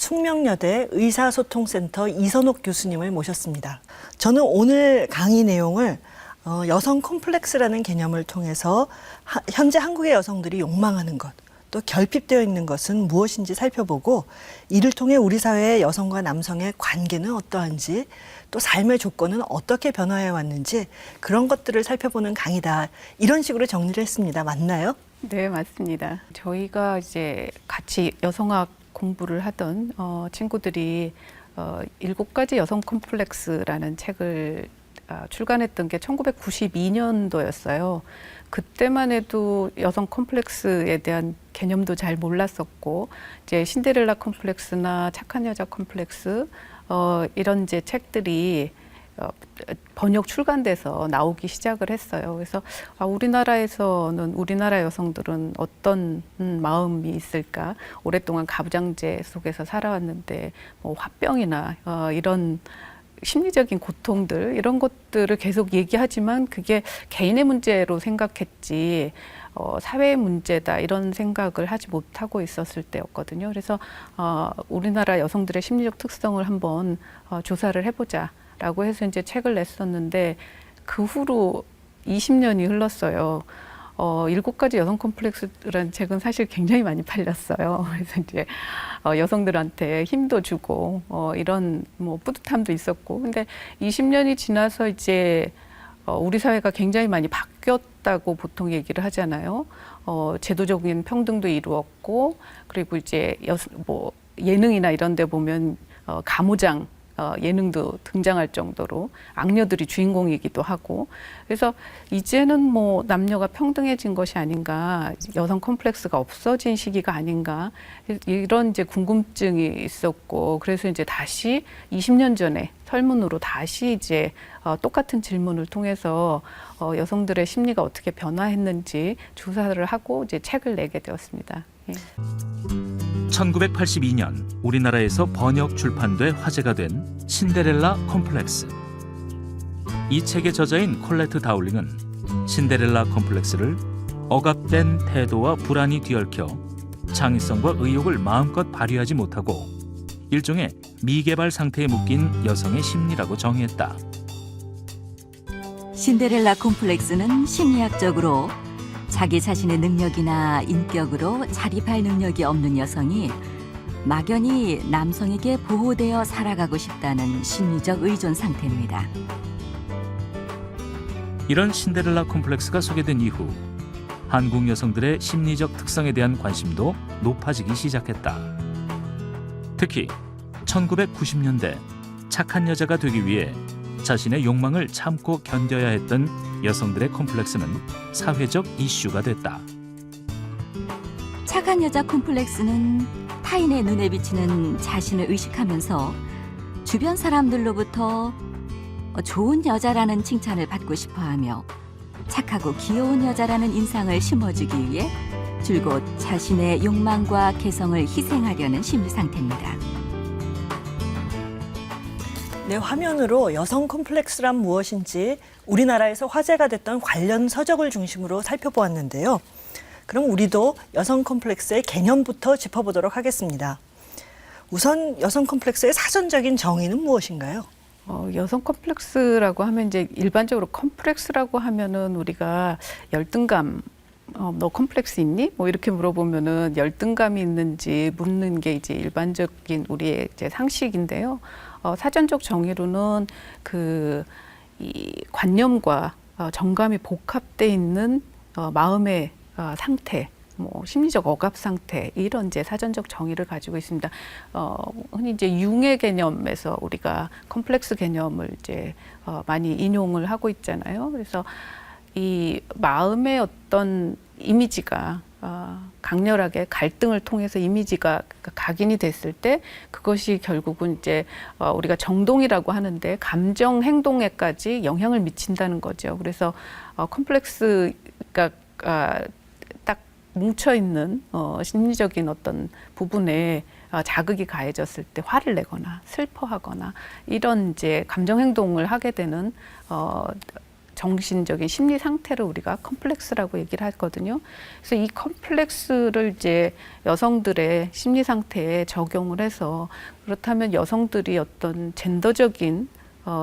숙명여대 의사소통센터 이선옥 교수님을 모셨습니다. 저는 오늘 강의 내용을 여성 콤플렉스라는 개념을 통해서 현재 한국의 여성들이 욕망하는 것, 또 결핍되어 있는 것은 무엇인지 살펴보고 이를 통해 우리 사회의 여성과 남성의 관계는 어떠한지 또 삶의 조건은 어떻게 변화해 왔는지 그런 것들을 살펴보는 강의다. 이런 식으로 정리를 했습니다. 맞나요? 네, 맞습니다. 저희가 이제 같이 여성학 공부를 하던 친구들이 7가지 여성 콤플렉스라는 책을 출간했던 게 1992년도였어요. 그때만 해도 여성 콤플렉스에 대한 개념도 잘 몰랐었고, 이제 신데렐라 콤플렉스나 착한 여자 콤플렉스 이런 이제 책들이 번역 출간돼서 나오기 시작을 했어요. 그래서 우리나라에서는 우리나라 여성들은 어떤 마음이 있을까? 오랫동안 가부장제 속에서 살아왔는데 뭐 화병이나 이런 심리적인 고통들 이런 것들을 계속 얘기하지만 그게 개인의 문제로 생각했지 사회의 문제다 이런 생각을 하지 못하고 있었을 때였거든요. 그래서 우리나라 여성들의 심리적 특성을 한번 조사를 해보자 라고 해서 이제 책을 냈었는데 그 후로 20년이 흘렀어요. 7가지 여성 콤플렉스라는 책은 사실 굉장히 많이 팔렸어요. 그래서 이제 여성들한테 힘도 주고 이런 뭐 뿌듯함도 있었고, 근데 20년이 지나서 이제 우리 사회가 굉장히 많이 바뀌었다고 보통 얘기를 하잖아요. 제도적인 평등도 이루었고, 그리고 이제 뭐 예능이나 이런 데 보면 가무장 예능도 등장할 정도로 악녀들이 주인공이기도 하고, 그래서 이제는 뭐 남녀가 평등해진 것이 아닌가, 여성 콤플렉스가 없어진 시기가 아닌가, 이런 이제 궁금증이 있었고, 그래서 이제 다시 20년 전에 설문으로 다시 이제 똑같은 질문을 통해서 여성들의 심리가 어떻게 변화했는지 조사를 하고 이제 책을 내게 되었습니다. 예. 1982년 우리나라에서 번역 출판돼 화제가 된 신데렐라 콤플렉스. 이 책의 저자인 콜레트 다울링은 신데렐라 콤플렉스를 억압된 태도와 불안이 뒤얽혀 창의성과 의욕을 마음껏 발휘하지 못하고 일종의 미개발 상태에 묶인 여성의 심리라고 정의했다. 신데렐라 콤플렉스는 심리학적으로 자기 자신의 능력이나 인격으로 자립할 능력이 없는 여성이 막연히 남성에게 보호되어 살아가고 싶다는 심리적 의존 상태입니다. 이런 신데렐라 콤플렉스가 소개된 이후 한국 여성들의 심리적 특성에 대한 관심도 높아지기 시작했다. 특히 1990년대 착한 여자가 되기 위해 자신의 욕망을 참고 견뎌야 했던 여성들의 콤플렉스는 사회적 이슈가 됐다. 착한 여자 콤플렉스는 타인의 눈에 비치는 자신을 의식하면서 주변 사람들로부터 좋은 여자라는 칭찬을 받고 싶어하며 착하고 귀여운 여자라는 인상을 심어주기 위해 줄곧 자신의 욕망과 개성을 희생하려는 심리 상태입니다. 네, 화면으로 여성 콤플렉스란 무엇인지 우리나라에서 화제가 됐던 관련 서적을 중심으로 살펴보았는데요. 그럼 우리도 여성 콤플렉스의 개념부터 짚어보도록 하겠습니다. 우선 여성 콤플렉스의 사전적인 정의는 무엇인가요? 여성 콤플렉스라고 하면 이제 일반적으로 콤플렉스라고 하면은 우리가 열등감, 너 콤플렉스 있니? 뭐 이렇게 물어보면은 열등감이 있는지 묻는 게 이제 일반적인 우리의 이제 상식인데요. 사전적 정의로는 이 관념과 정감이 복합돼 있는 마음의 상태, 뭐 심리적 억압 상태 이런 이제 사전적 정의를 가지고 있습니다. 흔히 이제 융의 개념에서 우리가 콤플렉스 개념을 이제 많이 인용을 하고 있잖아요. 그래서 이 마음의 어떤 이미지가 강렬하게 갈등을 통해서 이미지가 각인이 됐을 때 그것이 결국은 이제 우리가 정동이라고 하는데 감정 행동에까지 영향을 미친다는 거죠. 그래서 콤플렉스가 딱 뭉쳐 있는 심리적인 어떤 부분에 자극이 가해졌을 때 화를 내거나 슬퍼하거나 이런 이제 감정 행동을 하게 되는 정신적인 심리 상태를 우리가 컴플렉스라고 얘기를 하거든요. 그래서 이 컴플렉스를 이제 여성들의 심리 상태에 적용을 해서 그렇다면 여성들이 어떤 젠더적인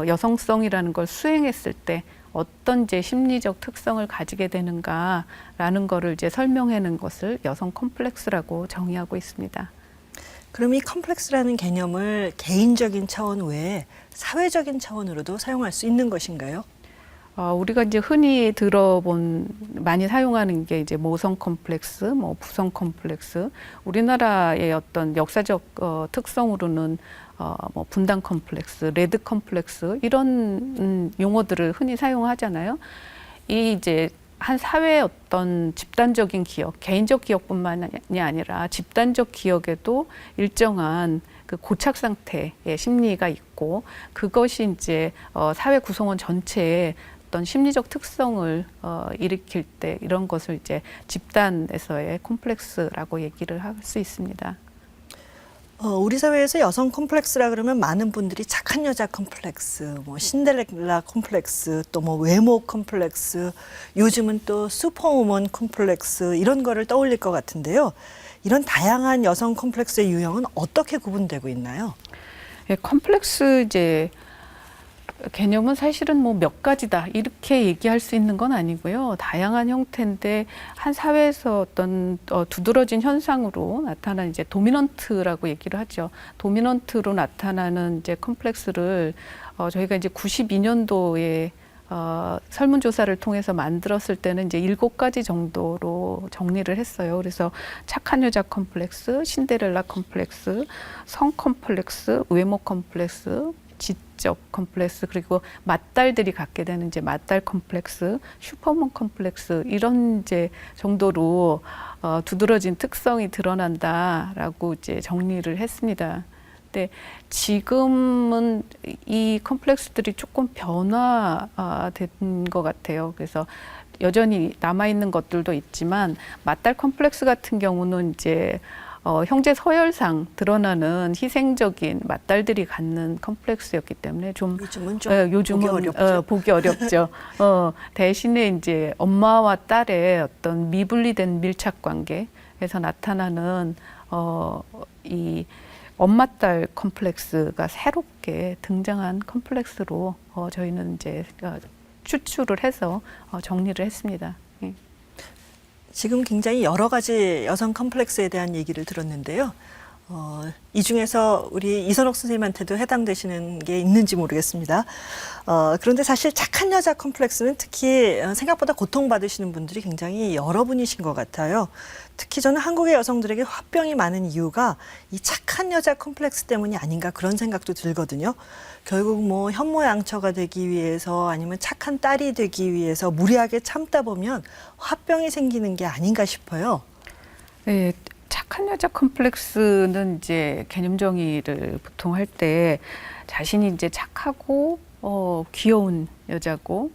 여성성이라는 걸 수행했을 때 어떤 이제 심리적 특성을 가지게 되는가라는 거를 이제 설명하는 것을 여성 컴플렉스라고 정의하고 있습니다. 그럼 이 컴플렉스라는 개념을 개인적인 차원 외에 사회적인 차원으로도 사용할 수 있는 것인가요? 우리가 이제 흔히 많이 사용하는 게 이제 모성 컴플렉스, 뭐 부성 컴플렉스. 우리나라의 어떤 역사적 특성으로는 뭐 분단 컴플렉스, 레드 컴플렉스 이런 용어들을 흔히 사용하잖아요. 이 이제 한 사회의 어떤 집단적인 기억, 개인적 기억뿐만이 아니라 집단적 기억에도 일정한 그 고착 상태의 심리가 있고 그것이 이제 사회 구성원 전체에 어떤 심리적 특성을 일으킬 때 이런 것을 이제 집단에서의 콤플렉스라고 얘기를 할 수 있습니다. 우리 사회에서 여성 컴플렉스라 그러면 많은 분들이 착한 여자 컴플렉스, 뭐 신데렐라 컴플렉스, 또 뭐 외모 컴플렉스, 요즘은 또 슈퍼우먼 컴플렉스 이런 거를 떠올릴 것 같은데요. 이런 다양한 여성 컴플렉스의 유형은 어떻게 구분되고 있나요? 예, 컴플렉스 이제 개념은 사실은 뭐 몇 가지다 이렇게 얘기할 수 있는 건 아니고요. 다양한 형태인데 한 사회에서 어떤 두드러진 현상으로 나타나는 이제 도미넌트라고 얘기를 하죠. 도미넌트로 나타나는 이제 컴플렉스를 저희가 이제 92년도에 설문조사를 통해서 만들었을 때는 이제 7가지 정도로 정리를 했어요. 그래서 착한 여자 컴플렉스, 신데렐라 컴플렉스, 성 컴플렉스, 외모 컴플렉스, 지적 컴플렉스, 그리고 맏딸들이 갖게 되는 이제 맏딸 컴플렉스, 슈퍼먼 컴플렉스 이런 이제 정도로 두드러진 특성이 드러난다라고 이제 정리를 했습니다. 근데 지금은 이 컴플렉스들이 조금 변화된 것 같아요. 그래서 여전히 남아 있는 것들도 있지만 맏딸 컴플렉스 같은 경우는 이제 형제 서열상 드러나는 희생적인 맏딸들이 갖는 컴플렉스였기 때문에 좀 요즘은 보기 어렵죠. 대신에 이제 엄마와 딸의 어떤 미분리된 밀착 관계에서 나타나는 이 엄마-딸 컴플렉스가 새롭게 등장한 컴플렉스로 저희는 이제 추출을 해서 정리를 했습니다. 지금 굉장히 여러 가지 여성 컴플렉스에 대한 얘기를 들었는데요. 이 중에서 우리 이선옥 선생님한테도 해당되시는 게 있는지 모르겠습니다. 그런데 사실 착한 여자 컴플렉스는 특히 생각보다 고통받으시는 분들이 굉장히 여러분이신 것 같아요. 특히 저는 한국의 여성들에게 화병이 많은 이유가 이 착한 여자 컴플렉스 때문이 아닌가 그런 생각도 들거든요. 결국 뭐 현모양처가 되기 위해서 아니면 착한 딸이 되기 위해서 무리하게 참다 보면 화병이 생기는 게 아닌가 싶어요. 네. 착한 여자 컴플렉스는 이제 개념 정의를 보통 할 때 자신이 이제 착하고 귀여운 여자고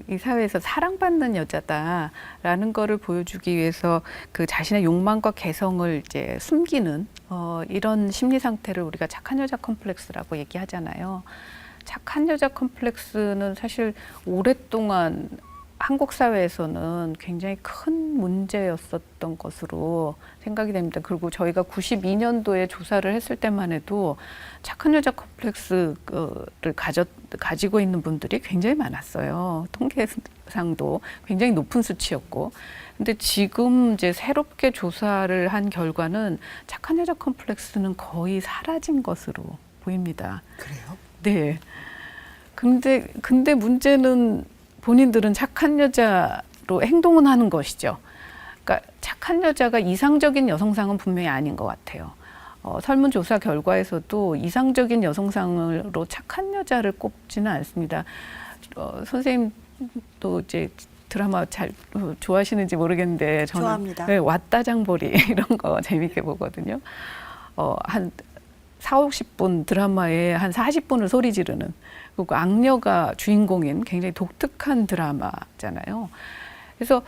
이 사회에서 사랑받는 여자다라는 거를 보여주기 위해서 그 자신의 욕망과 개성을 이제 숨기는 이런 심리 상태를 우리가 착한 여자 컴플렉스라고 얘기하잖아요. 착한 여자 컴플렉스는 사실 오랫동안 한국 사회에서는 굉장히 큰 문제였었던 것으로 생각이 됩니다. 그리고 저희가 92년도에 조사를 했을 때만 해도 착한 여자 컴플렉스를 가지고 있는 분들이 굉장히 많았어요. 통계상도 굉장히 높은 수치였고. 근데 지금 이제 새롭게 조사를 한 결과는 착한 여자 컴플렉스는 거의 사라진 것으로 보입니다. 그래요? 네. 근데 문제는 본인들은 착한 여자로 행동은 하는 것이죠. 그러니까 착한 여자가 이상적인 여성상은 분명히 아닌 것 같아요. 설문조사 결과에서도 이상적인 여성상으로 착한 여자를 꼽지는 않습니다. 선생님도 이제 드라마 잘 좋아하시는지 모르겠는데 저는 좋아합니다. 네, 왔다 장보리 이런 거 재밌게 보거든요. 한 40-50분 드라마에 한 40분을 소리 지르는 그리고 악녀가 주인공인 굉장히 독특한 드라마잖아요. 그래서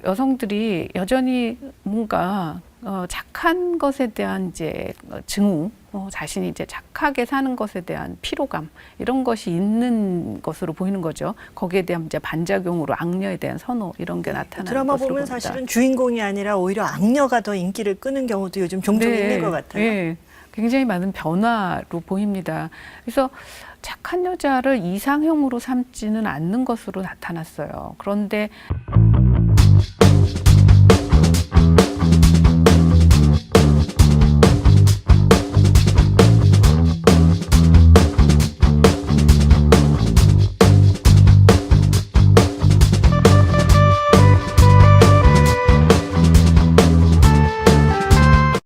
여성들이 여전히 뭔가 착한 것에 대한 이제 증오, 자신이 이제 착하게 사는 것에 대한 피로감 이런 것이 있는 것으로 보이는 거죠. 거기에 대한 이제 반작용으로 악녀에 대한 선호 이런 게 나타나는 드라마 것으로 보면 봅니다. 사실은 주인공이 아니라 오히려 악녀가 더 인기를 끄는 경우도 요즘 종종 있는 것 같아요. 네, 굉장히 많은 변화로 보입니다. 그래서 착한 여자를 이상형으로 삼지는 않는 것으로 나타났어요. 그런데